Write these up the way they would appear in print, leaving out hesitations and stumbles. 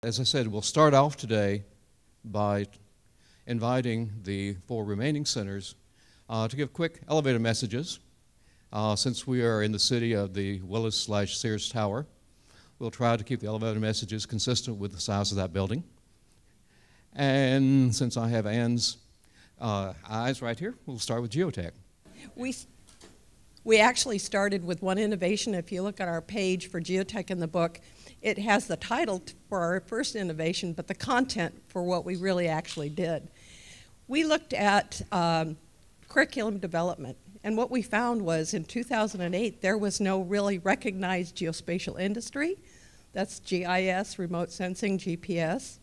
As I said, we'll start off today by inviting the 4 remaining centers to give quick elevator messages. Since we are in the city of the Willis/Sears Tower, we'll try to keep the elevator messages consistent with the size of that building. And since I have Ann's eyes right here, we'll start with geotech. We actually started with one innovation. If you look at our page for geotech in the book, it has the title for our first innovation, but the content for what we really actually did. We looked at curriculum development, and what we found was in 2008, there was no really recognized geospatial industry. That's GIS, remote sensing, GPS.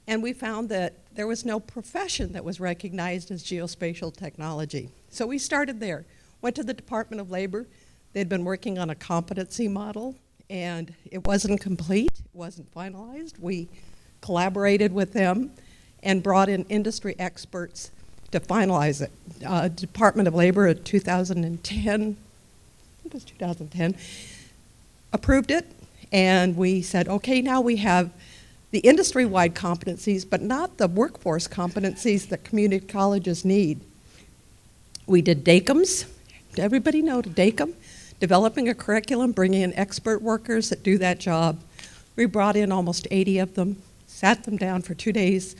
And we found that there was no profession that was recognized as geospatial technology. So we started there. Went to the Department of Labor. They'd been working on a competency model, and it wasn't complete, it wasn't finalized. We collaborated with them and brought in industry experts to finalize it. Department of Labor in 2010, I think it was 2010, approved it, and we said, okay, now we have the industry-wide competencies, but not the workforce competencies that community colleges need. We did DACMs. Did everybody know DACM? Developing a curriculum, bringing in expert workers that do that job. We brought in almost 80 of them, sat them down for 2 days,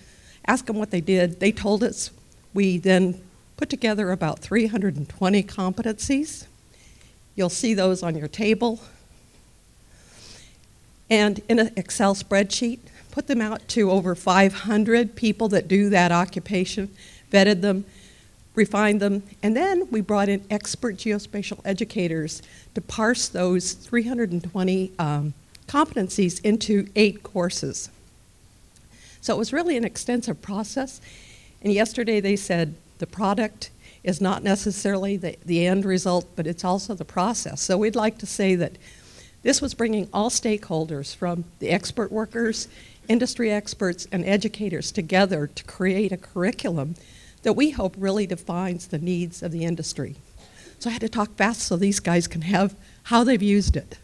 asked them what they did. They told us. We then put together about 320 competencies. You'll see those on your table. And in an Excel spreadsheet, put them out to over 500 people that do that occupation, vetted them, refined them, and then we brought in expert geospatial educators to parse those 320 competencies into 8 courses. So it was really an extensive process, and yesterday they said the product is not necessarily the end result, but it's also the process. So we'd like to say that this was bringing all stakeholders from the expert workers, industry experts, and educators together to create a curriculum that we hope really defines the needs of the industry. So I had to talk fast so these guys can have how they've used it.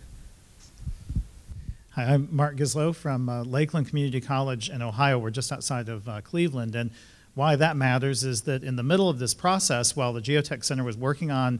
Hi, I'm Mark Gislow from Lakeland Community College in Ohio. We're just outside of Cleveland, and why that matters is that in the middle of this process, while the Geotech Center was working on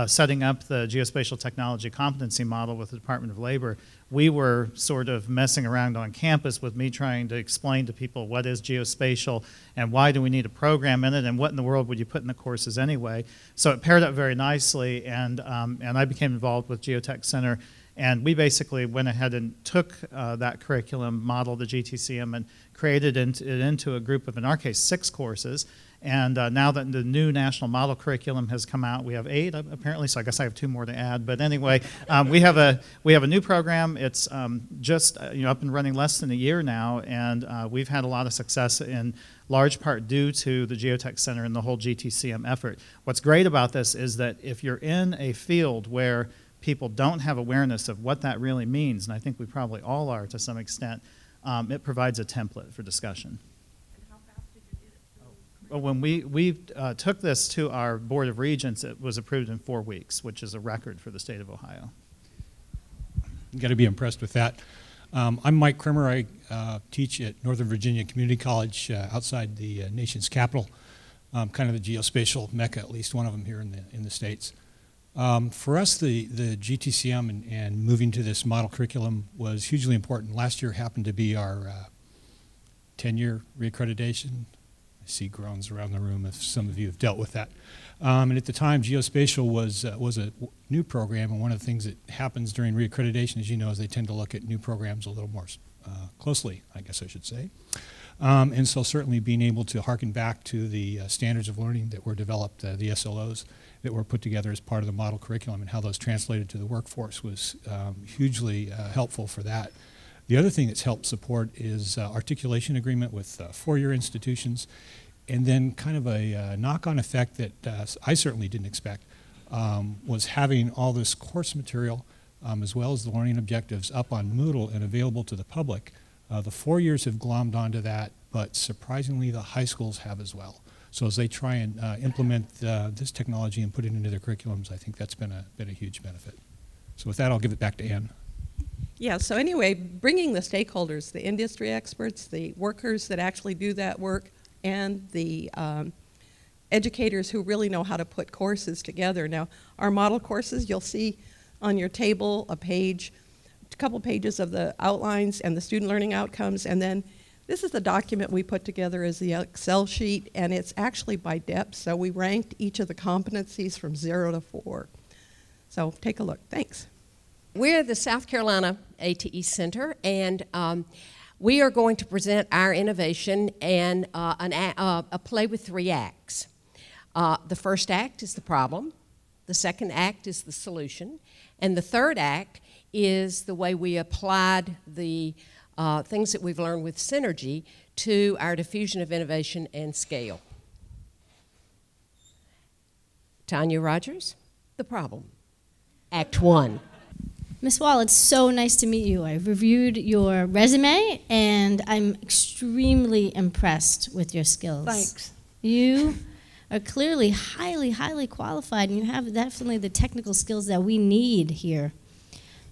setting up the geospatial technology competency model with the Department of Labor, we were sort of messing around on campus with me trying to explain to people what is geospatial and why do we need a program in it and what in the world would you put in the courses anyway. So it paired up very nicely, and I became involved with Geotech Center, and we basically went ahead and took that curriculum model, the GTCM, and created it into a group of, in our case, 6 courses. And now that the new national model curriculum has come out, we have 8 apparently, so I guess I have 2 more to add. But anyway, we have a new program. It's just up and running less than a year now, and we've had a lot of success in large part due to the Geotech Center and the whole GTCM effort. What's great about this is that if you're in a field where people don't have awareness of what that really means, and I think we probably all are to some extent, it provides a template for discussion. When we took this to our Board of Regents, it was approved in 4 weeks, which is a record for the state of Ohio. You've got to be impressed with that. I'm Mike Krimmer. I teach at Northern Virginia Community College outside the nation's capital, kind of the geospatial mecca, at least one of them here in the States. For us, the GTCM and moving to this model curriculum was hugely important. Last year happened to be our 10-year reaccreditation. I see groans around the room if some of you have dealt with that. And at the time, geospatial was a new program, and one of the things that happens during reaccreditation, as you know, is they tend to look at new programs a little more closely, I guess I should say. And so certainly being able to harken back to the standards of learning that were developed, the SLOs that were put together as part of the model curriculum and how those translated to the workforce was hugely helpful for that. The other thing that's helped support is articulation agreement with 4-year institutions, and then kind of a knock-on effect that I certainly didn't expect was having all this course material as well as the learning objectives up on Moodle and available to the public. The 4 years have glommed onto that, but surprisingly the high schools have as well. So as they try and implement this technology and put it into their curriculums, I think that's been a huge benefit. So with that, I'll give it back to Ann. Yeah, so anyway, bringing the stakeholders, the industry experts, the workers that actually do that work, and the educators who really know how to put courses together. Now, our model courses, you'll see on your table a page, a couple pages of the outlines and the student learning outcomes, and then this is the document we put together as the Excel sheet, and it's actually by depth, so we ranked each of the competencies from 0 to 4. So take a look. Thanks. We're the South Carolina ATE Center, and we are going to present our innovation and a play with 3 acts. The first act is the problem, the second act is the solution, and the third act is the way we applied the things that we've learned with Synergy to our diffusion of innovation and scale. Tanya Rogers, the problem, Act 1. Ms. Wall, it's so nice to meet you. I've reviewed your resume, and I'm extremely impressed with your skills. Thanks. You are clearly highly, highly qualified, and you have definitely the technical skills that we need here.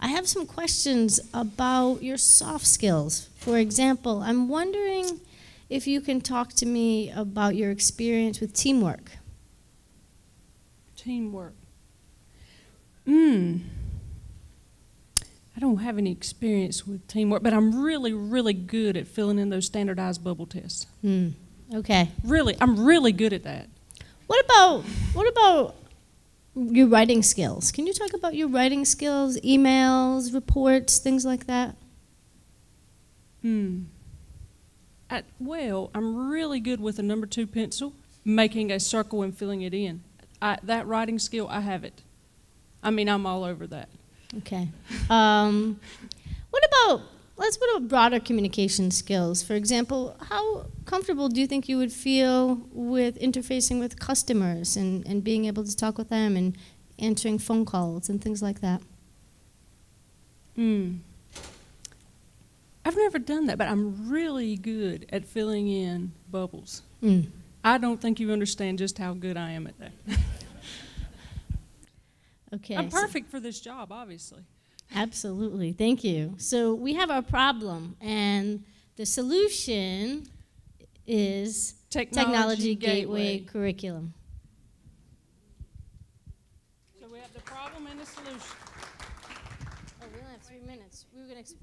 I have some questions about your soft skills. For example, I'm wondering if you can talk to me about your experience with teamwork. Teamwork. I don't have any experience with teamwork, but I'm really, really good at filling in those standardized bubble tests. Okay. Really, I'm really good at that. What about your writing skills? Can you talk about your writing skills, emails, reports, things like that? Well, I'm really good with a number 2 pencil, making a circle and filling it in. That writing skill, I have it. I mean, I'm all over that. Okay. What about broader communication skills? For example, how comfortable do you think you would feel with interfacing with customers and being able to talk with them and answering phone calls and things like that? I've never done that, but I'm really good at filling in bubbles. Mm. I don't think you understand just how good I am at that. Okay. I'm perfect for this job, obviously. Absolutely. Thank you. So we have our problem, and the solution is Technology Gateway Curriculum. So we have the problem and the solution. Oh, we only have 3 minutes.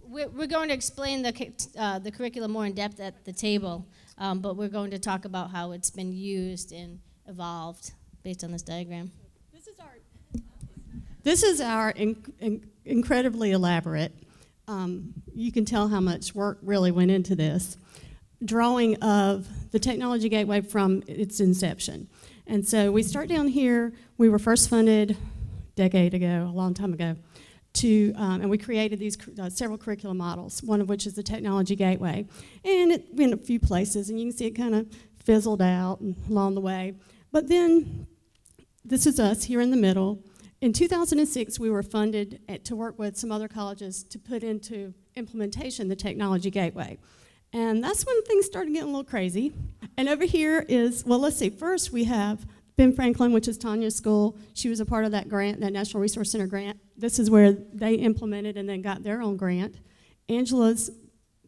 We're going to explain the curriculum more in depth at the table, but we're going to talk about how it's been used and evolved based on this diagram. This is our incredibly elaborate, you can tell how much work really went into this, drawing of the Technology Gateway from its inception. And so we start down here. We were first funded a decade ago, a long time ago, and we created these several curriculum models, one of which is the Technology Gateway. And it went a few places, and you can see it kind of fizzled out along the way. But then this is us here in the middle. In 2006, we were funded to work with some other colleges to put into implementation the Technology Gateway. And that's when things started getting a little crazy. And over here is, well, let's see, first we have Ben Franklin, which is Tanya's school. She was a part of that grant, that National Resource Center grant. This is where they implemented and then got their own grant. Angela's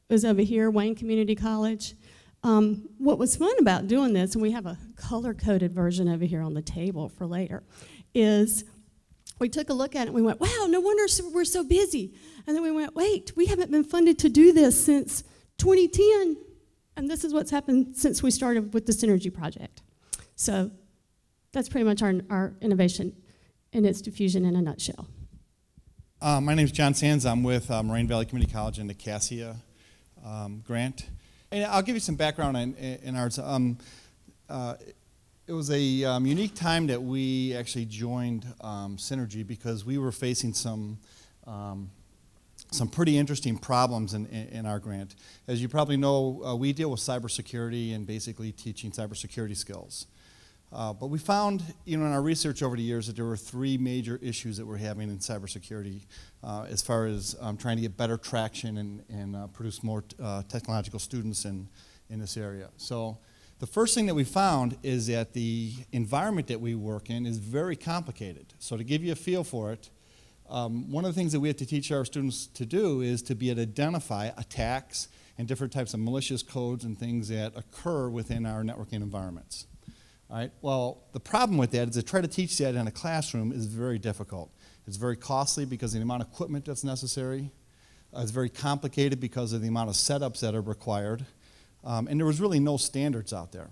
was over here, Wayne Community College. What was fun about doing this, and we have a color-coded version over here on the table for later, is we took a look at it and we went, wow, no wonder we're so busy. And then we went, wait, we haven't been funded to do this since 2010. And this is what's happened since we started with the Synergy project. So that's pretty much our innovation in its diffusion in a nutshell. My name is John Sands. I'm with Moraine Valley Community College and the CSSIA grant. And I'll give you some background in ours. It was a unique time that we actually joined Synergy because we were facing some pretty interesting problems in our grant. As you probably know, we deal with cybersecurity and basically teaching cybersecurity skills. But we found, in our research over the years, that there were 3 major issues that we're having in cybersecurity as far as trying to get better traction and produce more technological students in this area. So the first thing that we found is that the environment that we work in is very complicated. So to give you a feel for it, one of the things that we have to teach our students to do is to be able to identify attacks and different types of malicious codes and things that occur within our networking environments. All right? Well, the problem with that is to try to teach that in a classroom is very difficult. It's very costly because of the amount of equipment that's necessary. It's very complicated because of the amount of setups that are required. And there was really no standards out there.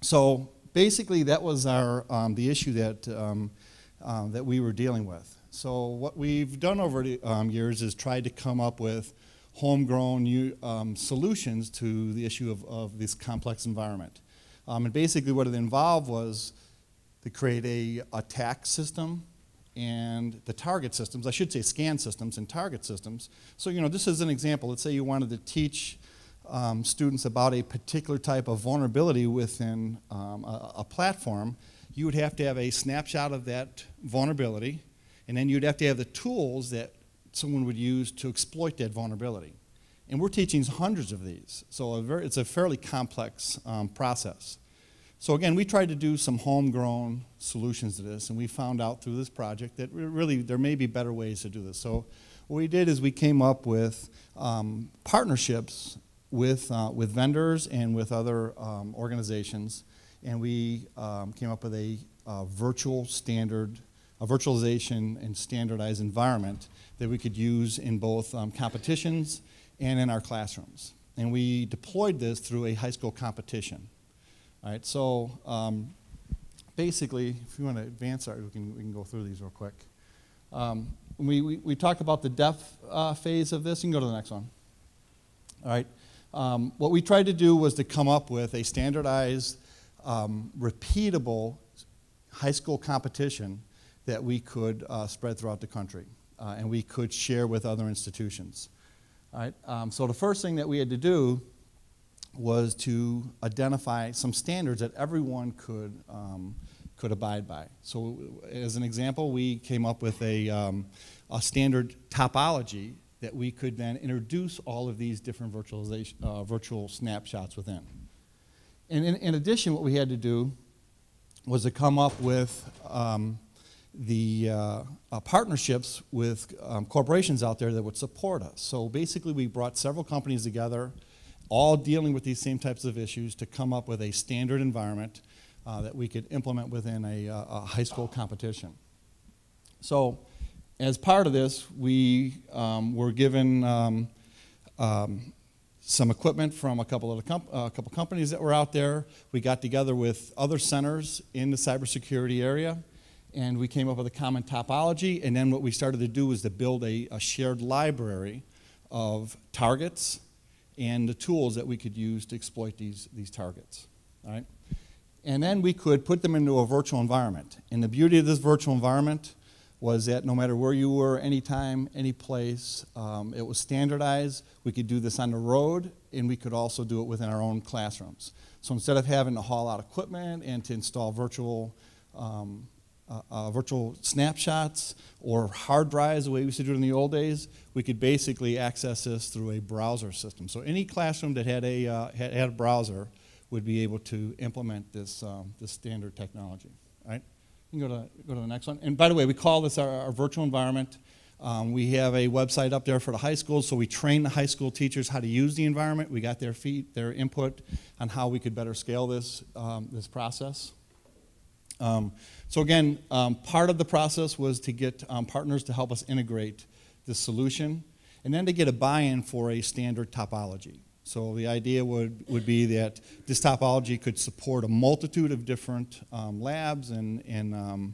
So basically that was the issue that we were dealing with. So what we've done over the years is tried to come up with homegrown solutions to the issue of this complex environment. And basically what it involved was to create a attack system and the target systems, I should say scan systems and target systems. So this is an example. Let's say you wanted to teach students about a particular type of vulnerability within a platform. You would have to have a snapshot of that vulnerability, and then you'd have to have the tools that someone would use to exploit that vulnerability. And we're teaching hundreds of these, so it's a fairly complex process. So again, we tried to do some homegrown solutions to this, and we found out through this project that really there may be better ways to do this. So what we did is we came up with partnerships with vendors and with other organizations, and we came up with a virtualization and standardized environment that we could use in both competitions and in our classrooms. And we deployed this through a high school competition. All right, so basically, if you want to advance, we can go through these real quick. We talked about the depth phase of this. You can go to the next one. All right. What we tried to do was to come up with a standardized, repeatable high school competition that we could spread throughout the country, and we could share with other institutions. All right. So the first thing that we had to do was to identify some standards that everyone could abide by. So as an example, we came up with a standard topology that we could then introduce all of these different virtual snapshots within. And in addition, what we had to do was to come up with partnerships with corporations out there that would support us. So basically, we brought several companies together, all dealing with these same types of issues, to come up with a standard environment that we could implement within a high school competition. So as part of this, we were given some equipment from a couple companies that were out there. We got together with other centers in the cybersecurity area, and we came up with a common topology. And then what we started to do was to build a shared library of targets and the tools that we could use to exploit these targets. All right? And then we could put them into a virtual environment. And the beauty of this virtual environment was that no matter where you were, anytime, any place, it was standardized. We could do this on the road, and we could also do it within our own classrooms. So instead of having to haul out equipment and to install virtual snapshots or hard drives the way we used to do it in the old days, we could basically access this through a browser system. So any classroom that had a browser would be able to implement this standard technology. All right? You can go to the next one. And by the way, we call this our virtual environment. We have a website up there for the high schools, so we train the high school teachers how to use the environment. We got their input on how we could better scale this process. So again, part of the process was to get partners to help us integrate this solution, and then to get a buy-in for a standard topology. So the idea would be that this topology could support a multitude of different labs and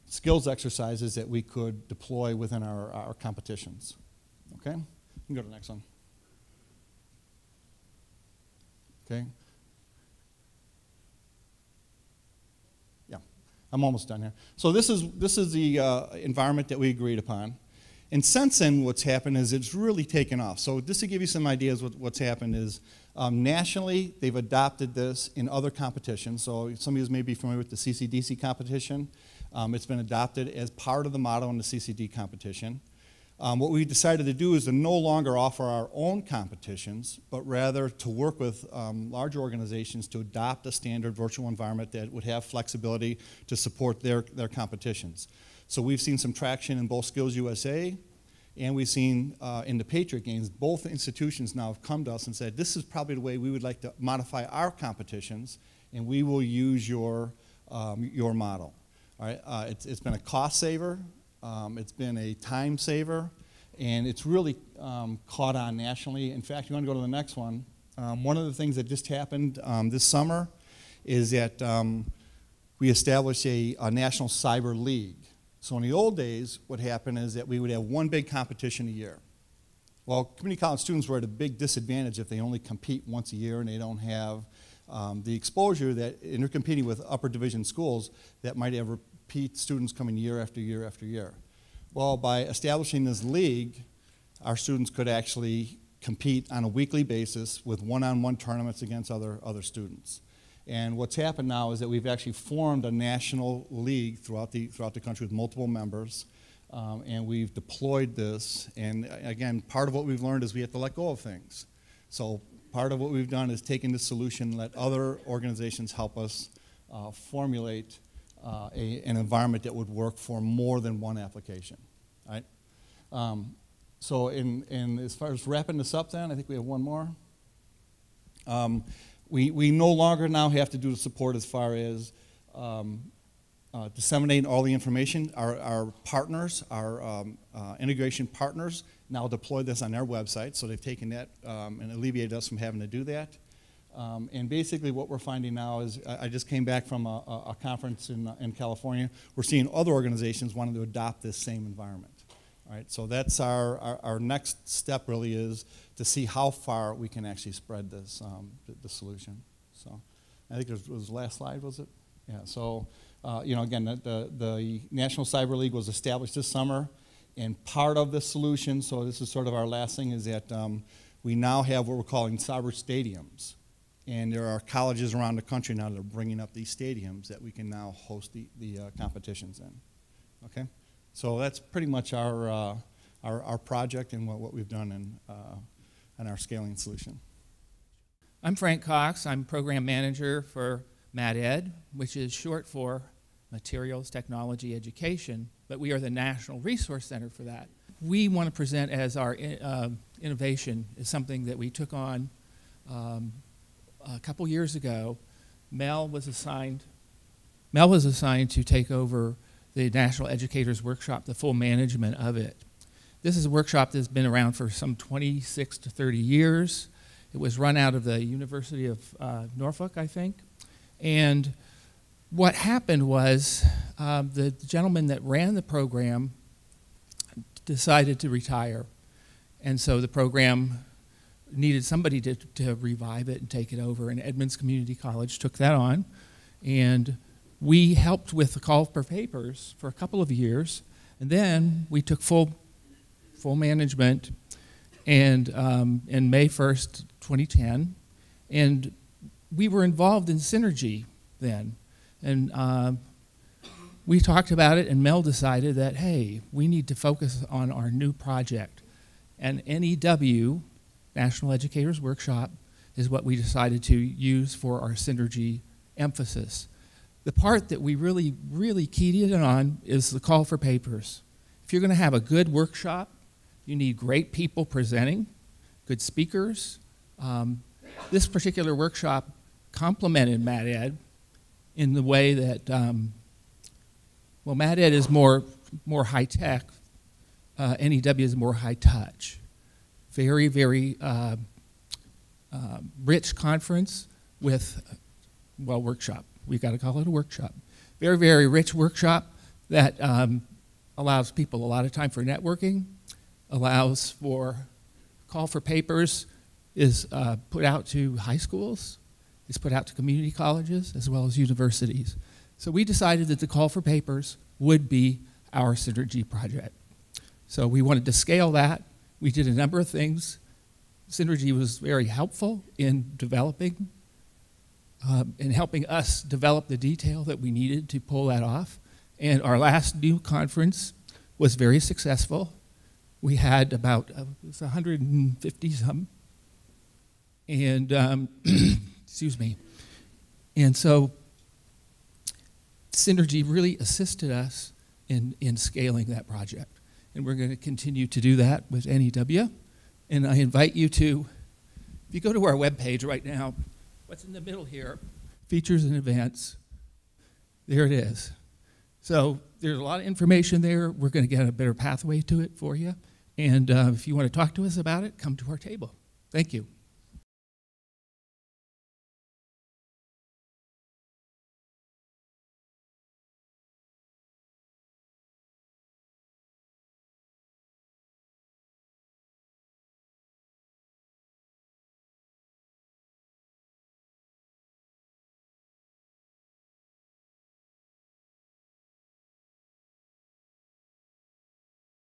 skills exercises that we could deploy within our competitions. Okay? You can go to the next one. Okay? Yeah, I'm almost done here. So this is the environment that we agreed upon. And since then, what's happened is it's really taken off. So just to give you some ideas, what's happened is nationally, they've adopted this in other competitions. So some of you may be familiar with the CCDC competition. It's been adopted as part of the motto in the CCD competition. What we decided to do is to no longer offer our own competitions, but rather to work with larger organizations to adopt a standard virtual environment that would have flexibility to support their competitions. So we've seen some traction in both Skills USA, and we've seen in the Patriot Games, both institutions now have come to us and said, this is probably the way we would like to modify our competitions, and we will use your model. All right? It's been a cost saver, it's been a time saver, and it's really caught on nationally. In fact, you want to go to the next one. One of the things that just happened this summer is that we established a national cyber league. So in the old days, what happened is that we would have one big competition a year. Well, community college students were at a big disadvantage if they only compete once a year and they don't have the exposure that, and they're competing with upper division schools that might have repeat students coming year after year after year. Well, by establishing this league, our students could actually compete on a weekly basis with one-on-one tournaments against other students. And what's happened now is that we've actually formed a national league throughout the country with multiple members, and we've deployed this. And again, part of what we've learned is we have to let go of things. So part of what we've done is taken this solution, let other organizations help us formulate an environment that would work for more than one application. Right? So as far as wrapping this up then, I think we have one more. We no longer now have to do the support as far as disseminating all the information. Our partners, our integration partners, now deploy this on their website, so they've taken that and alleviated us from having to do that. And basically what we're finding now is, I just came back from a conference in California. We're seeing other organizations wanting to adopt this same environment. All right, so that's our next step really is to see how far we can actually spread this, the solution. So I think it was the last slide, was it? Yeah, so again, the National Cyber League was established this summer, and part of the solution, so this is sort of our last thing, is that we now have what we're calling cyber stadiums. And there are colleges around the country now that are bringing up these stadiums that we can now host the competitions in. Okay? So that's pretty much our project and what we've done in our scaling solution. I'm Frank Cox. I'm program manager for MATED, which is short for Materials Technology Education, but we are the National Resource Center for that. We want to present as our innovation is something that we took on a couple years ago. Mel was assigned to take over the National Educators Workshop, the full management of it. This is a workshop that's been around for some 26 to 30 years. It was run out of the University of Norfolk, I think. And what happened was the gentleman that ran the program decided to retire. And so the program needed somebody to revive it and take it over. And Edmonds Community College took that on. And we helped with the call for papers for a couple of years. And then we took full management and in May 1st, 2010. And we were involved in Synergy then. And we talked about it, and Mel decided that, hey, we need to focus on our new project. And NEW, National Educators Workshop, is what we decided to use for our Synergy emphasis. The part that we really, really keyed in on is the call for papers. If you're going to have a good workshop, you need great people presenting, good speakers. This particular workshop complemented MATED in the way that, well, MATED is more high-tech. NEW is more high-touch. Very, very rich conference with, well, workshop. We've got to call it a workshop. Very, very rich workshop that allows people a lot of time for networking, allows for call for papers, is put out to high schools, is put out to community colleges, as well as universities. So we decided that the call for papers would be our Synergy project. So we wanted to scale that. We did a number of things. Synergy was very helpful in developing, in helping us develop the detail that we needed to pull that off. And our last new conference was very successful. We had about 150 some, and excuse me. And so Synergy really assisted us in scaling that project. And we're going to continue to do that with NEW. And I invite you to, if you go to our webpage right now, what's in the middle here, features and events, there it is. So there's a lot of information there. We're going to get a better pathway to it for you. And if you want to talk to us about it, come to our table. Thank you.